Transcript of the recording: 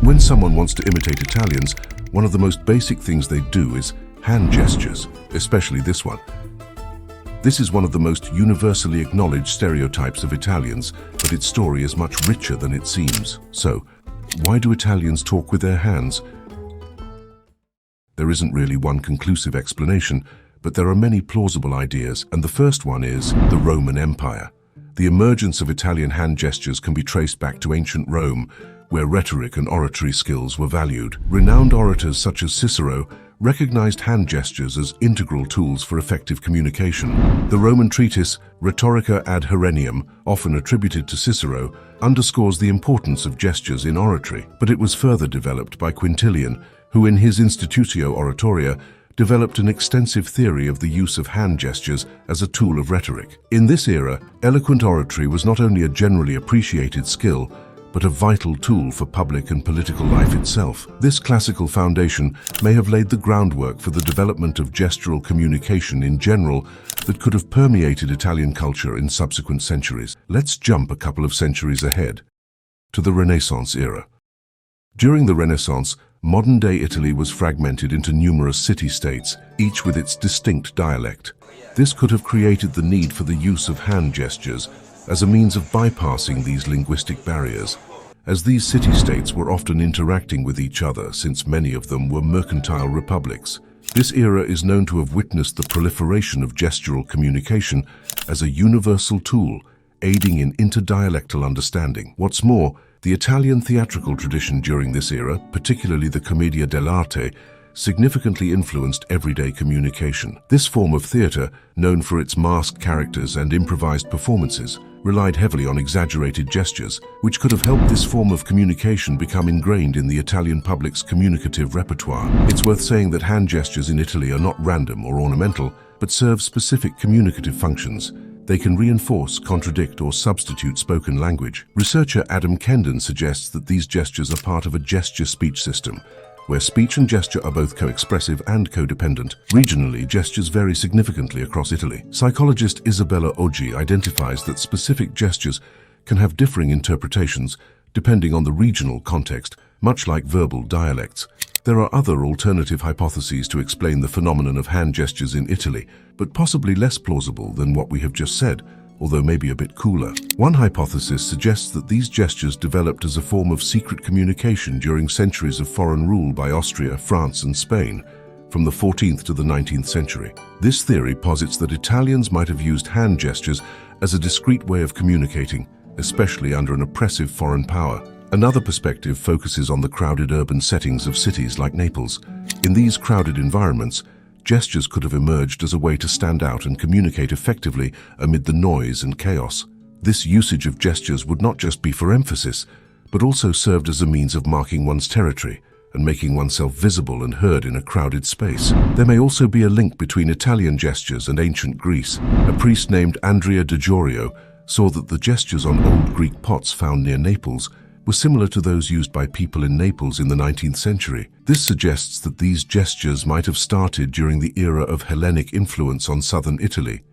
When someone wants to imitate Italians, one of the most basic things they do is hand gestures, especially this one. This is one of the most universally acknowledged stereotypes of Italians, but its story is much richer than it seems. So, why do Italians talk with their hands? There isn't really one conclusive explanation, but there are many plausible ideas, and the first one is the Roman Empire. The emergence of Italian hand gestures can be traced back to ancient Rome, where rhetoric and oratory skills were valued. Renowned orators such as Cicero recognized hand gestures as integral tools for effective communication. The Roman treatise Rhetorica ad Herennium, often attributed to Cicero, underscores the importance of gestures in oratory, but it was further developed by Quintilian, who in his Institutio Oratoria developed an extensive theory of the use of hand gestures as a tool of rhetoric. In this era, eloquent oratory was not only a generally appreciated skill, but a vital tool for public and political life itself. This classical foundation may have laid the groundwork for the development of gestural communication in general that could have permeated Italian culture in subsequent centuries. Let's jump a couple of centuries ahead to the Renaissance era. During the Renaissance, modern-day Italy was fragmented into numerous city-states, each with its distinct dialect. This could have created the need for the use of hand gestures as a means of bypassing these linguistic barriers, as these city-states were often interacting with each other since many of them were mercantile republics. This era is known to have witnessed the proliferation of gestural communication as a universal tool, aiding in interdialectal understanding. What's more, the Italian theatrical tradition during this era, particularly the Commedia dell'arte, significantly influenced everyday communication. This form of theatre, known for its masked characters and improvised performances, relied heavily on exaggerated gestures, which could have helped this form of communication become ingrained in the Italian public's communicative repertoire. It's worth saying that hand gestures in Italy are not random or ornamental, but serve specific communicative functions. They can reinforce, contradict, or substitute spoken language. Researcher Adam Kendon suggests that these gestures are part of a gesture-speech system, where speech and gesture are both co-expressive and codependent. Regionally, gestures vary significantly across Italy. Psychologist Isabella Oggi identifies that specific gestures can have differing interpretations depending on the regional context, much like verbal dialects. There are other alternative hypotheses to explain the phenomenon of hand gestures in Italy, but possibly less plausible than what we have just said, although maybe a bit cooler. One hypothesis suggests that these gestures developed as a form of secret communication during centuries of foreign rule by Austria, France, and Spain, from the 14th to the 19th century. This theory posits that Italians might have used hand gestures as a discreet way of communicating, especially under an oppressive foreign power. Another perspective focuses on the crowded urban settings of cities like Naples. In these crowded environments, gestures could have emerged as a way to stand out and communicate effectively amid the noise and chaos. This usage of gestures would not just be for emphasis, but also served as a means of marking one's territory and making oneself visible and heard in a crowded space. There may also be a link between Italian gestures and ancient Greece. A priest named Andrea de Jorio saw that the gestures on old Greek pots found near Naples were similar to those used by people in Naples in the 19th century. This suggests that these gestures might have started during the era of Hellenic influence on southern Italy.